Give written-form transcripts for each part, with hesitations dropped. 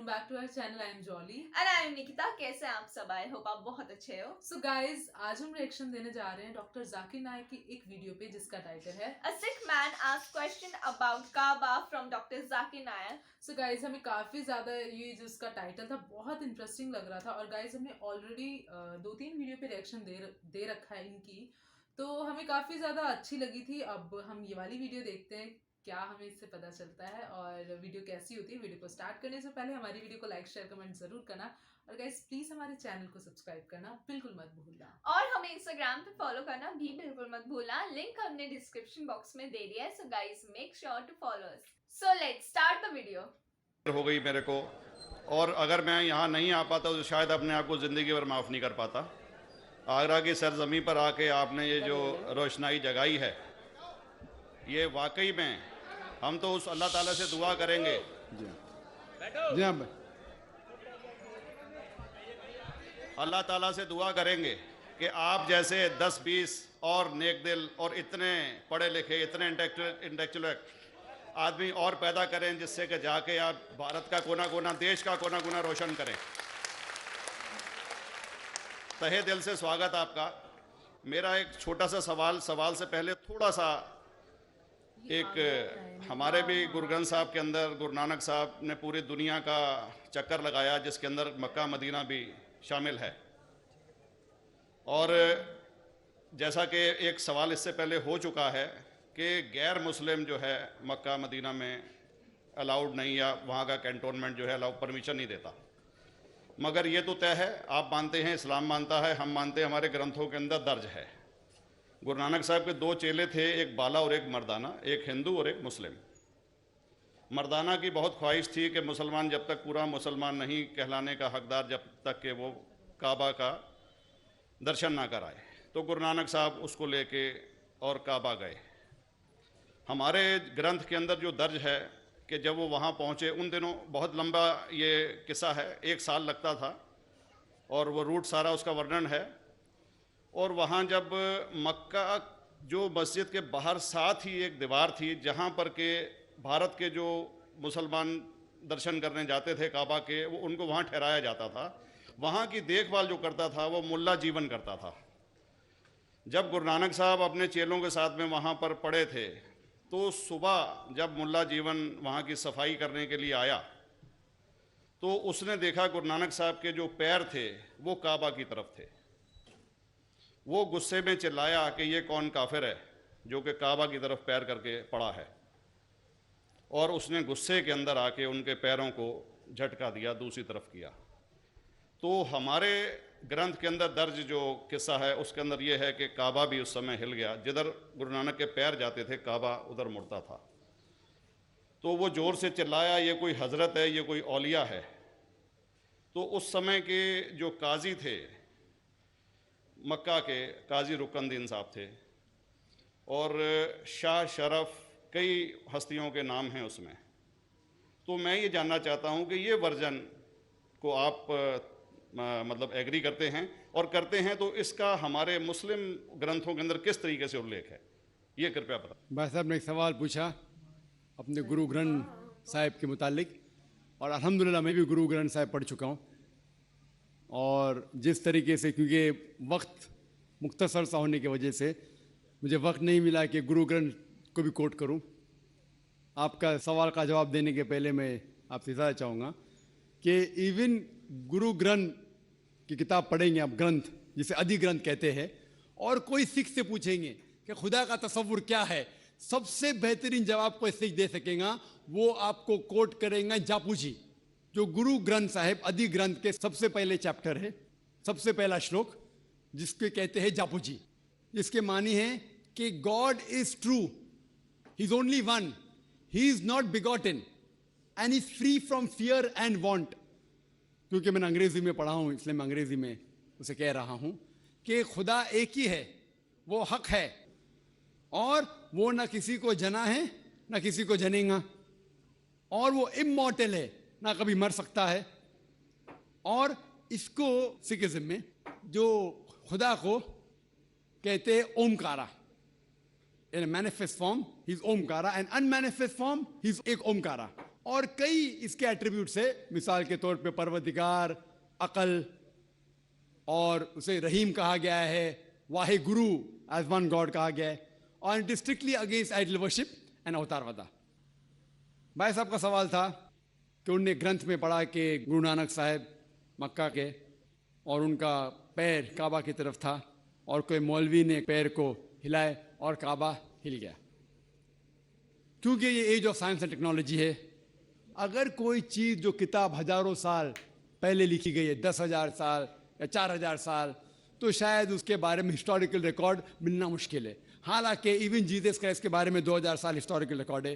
welcome back to our channel. I am Jolly. And I am Nikita. कैसे हैं आप सब? आई होप आप बहुत अच्छे हो. So guys, आज हम रिएक्शन देने जा रहे हैं डॉक्टर जाकिर नायक की एक वीडियो पे जिसका टाइटल है A sick man asked question about Kaaba from Dr. Zakir Naik. So guys, हमें काफी ज्यादा ये जो उसका टाइटल था बहुत इंटरेस्टिंग लग रहा था और guys हमने ऑलरेडी 2-3 वीडियो पे रिएक्शन दे रखा है इनकी, तो हमें काफी ज्यादा अच्छी लगी थी. अब हम ये वाली वीडियो देखते हैं क्या हमें इससे पता चलता है और वीडियो कैसी होती है. वीडियो को स्टार्ट करने से पहले हमारी वीडियो को लाइक शेयर कमेंट जरूर करना और गाइस प्लीज हमारे चैनल को सब्सक्राइब करना बिल्कुल मत भूलना और हमें इंस्टाग्राम पे फॉलो करना भी बिल्कुल मत भूलना. लिंक हमने डिस्क्रिप्शन बॉक्स में दे दिया है. So guys make sure to follow us. So let's start the video. हो गई मेरे को, और अगर मैं यहाँ नहीं आ पाता तो शायद अपने आप को ज़िंदगी भर माफ़ नहीं कर पाता. आगरा की सरजमी पर आके आपने ये जो रोशनाई जगाई है, ये वाकई में हम तो उस अल्लाह ताला से दुआ करेंगे. जी हाँ भाई. अल्लाह ताला से दुआ करेंगे कि आप जैसे 10-20 और नेक दिल और इतने पढ़े लिखे, इतने इंटेलेक्चुअल आदमी और पैदा करें, जिससे कि जाके आप भारत का कोना कोना, देश का कोना कोना रोशन करें. तहे दिल से स्वागत आपका. मेरा एक छोटा सा सवाल से पहले थोड़ा सा एक हमारे भी गुरु ग्रंथ साहब के अंदर गुरु नानक साहब ने पूरी दुनिया का चक्कर लगाया, जिसके अंदर मक्का मदीना भी शामिल है. और जैसा कि एक सवाल इससे पहले हो चुका है कि गैर मुस्लिम जो है मक्का मदीना में अलाउड नहीं, या वहाँ का कैंटोनमेंट जो है अलाउ परमिशन नहीं देता. मगर ये तो तय है, आप मानते हैं, इस्लाम मानता है, हम मानते हैं, हमारे ग्रंथों के अंदर दर्ज है. गुरु नानक साहब के 2 चेले थे, एक बाला और एक मर्दाना, एक हिंदू और एक मुस्लिम. मर्दाना की बहुत ख्वाहिश थी कि मुसलमान जब तक पूरा मुसलमान नहीं कहलाने का हकदार, जब तक कि वो काबा का दर्शन ना कराए, तो गुरु नानक साहब उसको लेके और काबा गए. हमारे ग्रंथ के अंदर जो दर्ज है कि जब वो वहाँ पहुँचे, उन दिनों बहुत लंबा ये किस्सा है, 1 साल लगता था और वो रूट सारा उसका वर्णन है. और वहाँ जब मक्का जो मस्जिद के बाहर साथ ही एक दीवार थी, जहाँ पर के भारत के जो मुसलमान दर्शन करने जाते थे काबा के, वो उनको वहाँ ठहराया जाता था. वहाँ की देखभाल जो करता था वो मुल्ला जीवन करता था. जब गुरु नानक साहब अपने चेलों के साथ में वहाँ पर पड़े थे, तो सुबह जब मुल्ला जीवन वहाँ की सफाई करने के लिए आया, तो उसने देखा गुरु नानक साहब के जो पैर थे वो काबा की तरफ थे. वो गुस्से में चिल्लाया कि ये कौन काफिर है जो कि काबा की तरफ पैर करके पड़ा है, और उसने गुस्से के अंदर आके उनके पैरों को झटका दिया, दूसरी तरफ किया. तो हमारे ग्रंथ के अंदर दर्ज जो किस्सा है उसके अंदर ये है कि काबा भी उस समय हिल गया. जिधर गुरु नानक के पैर जाते थे काबा उधर मुड़ता था. तो वो ज़ोर से चिल्लाया, ये कोई हजरत है, ये कोई औलिया है. तो उस समय के जो काजी थे मक्का के, काजी रुकनदीन साहब थे, और शाह शरफ, कई हस्तियों के नाम हैं उसमें. तो मैं ये जानना चाहता हूँ कि ये वर्जन को आप मतलब एग्री करते हैं, और करते हैं तो इसका हमारे मुस्लिम ग्रंथों के अंदर किस तरीके से उल्लेख है, ये कृपया बताएं. भाई साहब ने एक सवाल पूछा अपने गुरु ग्रंथ साहिब के मुतालिक, और अल्हम्दुलिल्लाह मैं भी गुरु ग्रंथ साहिब पढ़ चुका हूँ. और जिस तरीके से, क्योंकि वक्त मुख्तसर सा होने की वजह से मुझे वक्त नहीं मिला कि गुरु ग्रंथ को भी कोट करूं. आपका सवाल का जवाब देने के पहले मैं आपसे ज़्यादा चाहूँगा कि इवन गुरु ग्रंथ की किताब पढ़ेंगे आप, ग्रंथ जिसे आदि ग्रंथ कहते हैं, और कोई सिख से पूछेंगे कि खुदा का तसव्वुर क्या है, सबसे बेहतरीन जवाब कोई सिख दे सकेगा वो आपको कोट करेंगे जापू जी, जो गुरु ग्रंथ साहिब आदि ग्रंथ के सबसे पहले चैप्टर है, सबसे पहला श्लोक, जिसके कहते हैं जापू जी. जिसके मानी है कि God is true, he is only one, he is not begotten and is free from fear and want. क्योंकि मैंने अंग्रेजी में पढ़ा हूं इसलिए मैं अंग्रेजी में उसे कह रहा हूं कि खुदा एक ही है, वो हक है, और वो ना किसी को जना है ना किसी को जनेगा, और वो इमॉर्टल है, ना कभी मर सकता है. और इसको सिखिज्म में जो खुदा को कहते हैं Omkara, in manifest form he is Omkara, and unmanifest form he is एक ओमकारा. और कई इसके एट्रीब्यूट्स है, मिसाल के तौर पे परवरदिगार, अकल, और उसे रहीम कहा गया है, Wahe Guru as one God कहा गया है, और it is strictly against idol worship and अवतारवादा। भाई साहब का सवाल था कि उनने ग्रंथ में पढ़ा कि गुरु नानक साहब मक्का के और उनका पैर काबा की तरफ था और कोई मौलवी ने पैर को हिलाए और काबा हिल गया। क्योंकि ये age of science and technology है, अगर कोई चीज़ जो किताब हजारों साल पहले लिखी गई है, 10,000 साल या 4,000 साल, तो शायद उसके बारे में हिस्टोरिकल रिकॉर्ड मिलना मुश्किल है। हालांकि इवन जीसस क्राइस्ट के बारे में 2000 साल हिस्टोरिकल रिकॉर्ड है,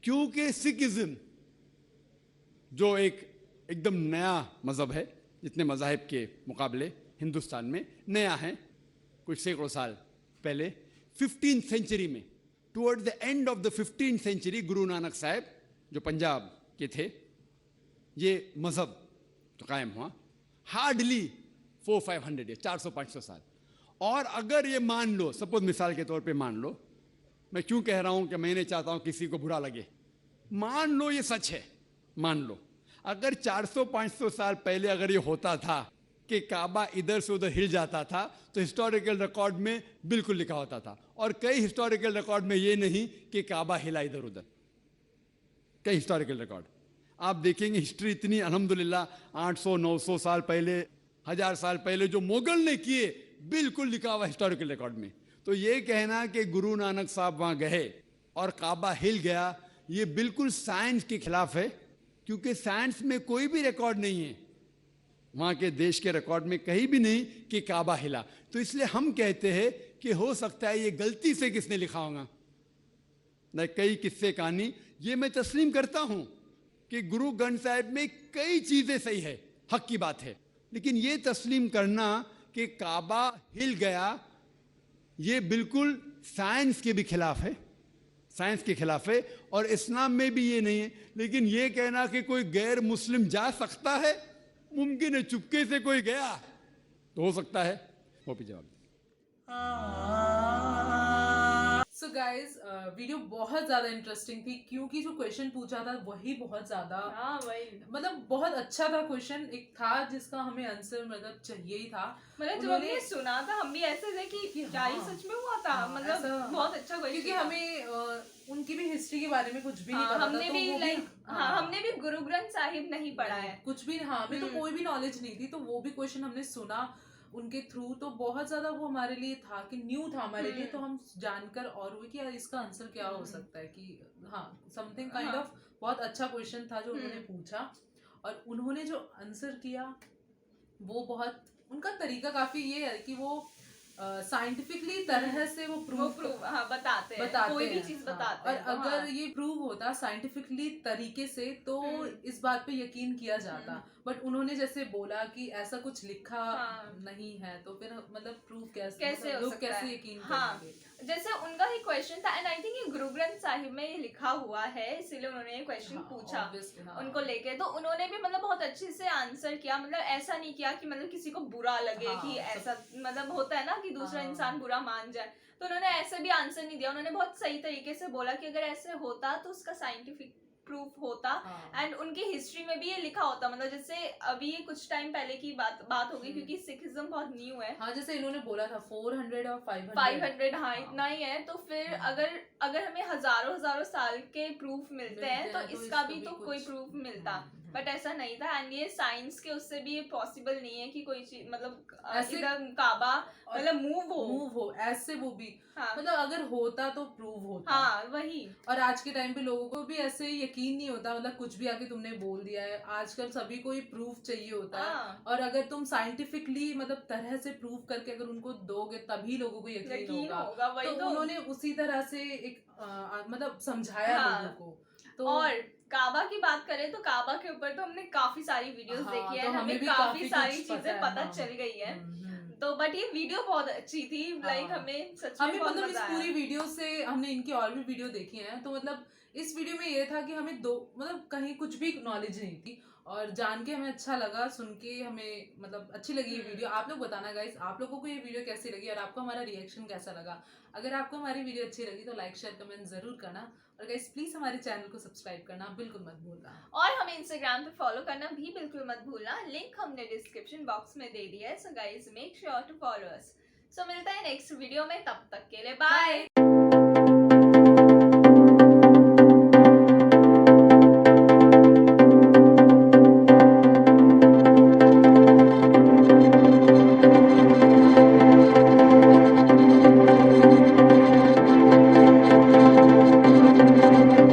क्योंकि सिखिज्म जो एकदम नया मज़हब है, जितने मज़ाहिब के मुकाबले हिंदुस्तान में नया है, कुछ सैकड़ों साल पहले 15th सेंचुरी में, toward the end of the 15th century, Guru Nanak साहब जो पंजाब के थे, ये मज़हब तो कायम हुआ हार्डली 400-500 या 400-500 साल। और अगर ये मान लो, सपोज मिसाल के तौर पे मान लो, मैं क्यों कह रहा हूं कि मैं नहीं चाहता हूं किसी को बुरा लगे, मान लो ये सच है, मान लो अगर 400-500 साल पहले अगर ये होता था कि काबा इधर से उधर हिल जाता था, तो हिस्टोरिकल रिकॉर्ड में बिल्कुल लिखा होता था। और कई हिस्टोरिकल रिकॉर्ड में ये नहीं कि काबा हिला इधर उधर, कई हिस्टोरिकल रिकॉर्ड आप देखेंगे। हिस्ट्री इतनी अल्हम्दुलिल्लाह 800-900 साल पहले, 1000 साल पहले जो मुगल ने किए, बिल्कुल लिखा हुआ हिस्टोरिकल रिकॉर्ड में। तो ये कहना कि गुरु नानक साहब वहाँ गए और काबा हिल गया, ये बिल्कुल साइंस के खिलाफ है, क्योंकि साइंस में कोई भी रिकॉर्ड नहीं है, वहाँ के देश के रिकॉर्ड में कहीं भी नहीं कि काबा हिला। तो इसलिए हम कहते हैं कि हो सकता है ये गलती से किसने लिखा होगा। न कई किस्से कहानी ये मैं तस्लीम करता हूँ कि गुरु ग्रंथ साहिब में कई चीज़ें सही है, हक की बात है, लेकिन ये तस्लीम करना कि काबा हिल गया, ये बिल्कुल साइंस के भी खिलाफ है, साइंस के खिलाफ है। और इस्लाम में भी ये नहीं है। लेकिन ये कहना कि कोई गैर मुस्लिम जा सकता है, मुमकिन है चुपके से कोई गया तो हो सकता है, वो भी जवाब। सो गाइज वीडियो बहुत ज्यादा इंटरेस्टिंग थी, क्योंकि जो क्वेश्चन पूछा था वही बहुत ज्यादा हाँ वही, मतलब बहुत अच्छा था क्वेश्चन, एक था जिसका हमें आंसर मतलब चाहिए ही था। मतलब जब हमने सुना था हम भी ऐसे थे कि क्या ही सच में हुआ था, मतलब बहुत अच्छा क्वेश्चन। क्योंकि हमें उनकी भी हिस्ट्री के बारे में कुछ भी नहीं पता था, हमने तो भी वो लाइक हमने भी गुरु ग्रंथ साहिब नहीं पढ़ा है, कुछ भी, हाँ हमें तो कोई भी नॉलेज नहीं थी। तो वो भी क्वेश्चन हमने सुना उनके थ्रू, तो बहुत ज्यादा वो हमारे लिए था कि न्यू था हमारे लिए, तो हम जानकर और हुए कि यार इसका आंसर क्या हो सकता है, कि हाँ समथिंग काइंड ऑफ बहुत अच्छा क्वेश्चन था जो उन्होंने पूछा। और उन्होंने जो आंसर किया वो बहुत, उनका तरीका काफी ये है कि वो साइंटिफिकली तरह से वो प्रूव हाँ बताते हैं, कोई भी चीज बताते और हैं। अगर ये प्रूव होता साइंटिफिकली तरीके से तो इस बात पे यकीन किया जाता। बट उन्होंने जैसे बोला कि ऐसा कुछ लिखा नहीं है, तो फिर मतलब प्रूव कैसे हो लोग सकता कैसे है? यकीन हाँ, करेंगे। जैसे उनका ही क्वेश्चन था, एंड आई थिंक ये गुरु ग्रंथ साहिब में ये लिखा हुआ है, इसीलिए उन्होंने ये क्वेश्चन पूछा उनको लेके। तो उन्होंने भी मतलब बहुत अच्छे से आंसर किया, मतलब ऐसा नहीं किया कि मतलब किसी को बुरा लगे कि ऐसा, मतलब होता है ना कि दूसरा इंसान बुरा मान जाए, तो उन्होंने ऐसे भी आंसर नहीं दिया। उन्होंने बहुत सही तरीके से बोला कि अगर ऐसे होता तो उसका साइंटिफिक प्रूफ होता, एंड उनकी हिस्ट्री में भी ये लिखा होता। मतलब जैसे अभी कुछ टाइम पहले की बात होगी, क्योंकि सिखिज्म बहुत न्यू है। हाँ जैसे इन्होंने बोला था 400 और 500 हाँ इतना ही है। तो फिर अगर हमें हजारों साल के प्रूफ मिलते हैं तो इसका भी तो कोई प्रूफ मिलता, बट ऐसा नहीं था। एंड ये साइंस के उससे भी ये पॉसिबल नहीं है कि कोई चीज मतलब ऐसे काबा मतलब मूव हो ऐसे, वो भी मतलब अगर होता तो प्रूव होता। हाँ वही। और आज के टाइम पे लोगों को भी ऐसे यकीन नहीं होता, मतलब कुछ भी आके तुमने बोल दिया है, आजकल सभी को ही प्रूफ चाहिए होता है। और अगर तुम साइंटिफिकली मतलब तरह से प्रूव करके अगर उनको दोगे तभी लोगों को यकीन होगा। तो उन्होंने उसी तरह से एक मतलब समझाया लोगों को। तो और काबा की बात करें तो काबा के ऊपर तो हमने काफी सारी वीडियोस देखी है, तो हमें काफी सारी चीजें पता चल गई है। तो बट ये वीडियो बहुत अच्छी थी, लाइक हमें सच में बहुत मतलब इस मजा आया। पूरी वीडियो से हमने इनकी और भी वीडियो देखी है, तो मतलब इस वीडियो में ये था कि हमें मतलब कहीं कुछ भी नॉलेज नहीं थी, और जान के हमें अच्छा लगा, सुन के हमें मतलब अच्छी लगी ये वीडियो। आप लोग बताना गाइस आप लोगों को ये वीडियो कैसी लगी और आपको हमारा रिएक्शन कैसा लगा। अगर आपको हमारी वीडियो अच्छी लगी तो लाइक शेयर कमेंट जरूर करना, और गाइस प्लीज हमारे चैनल को सब्सक्राइब करना बिल्कुल मत भूलना, और हमें इंस्टाग्राम पे फॉलो करना भी बिल्कुल मत भूलना, लिंक हमने डिस्क्रिप्शन बॉक्स में दे दिया है। So guys make sure to follow us. So मिलता है नेक्स्ट वीडियो में, तब तक के लिए बाय।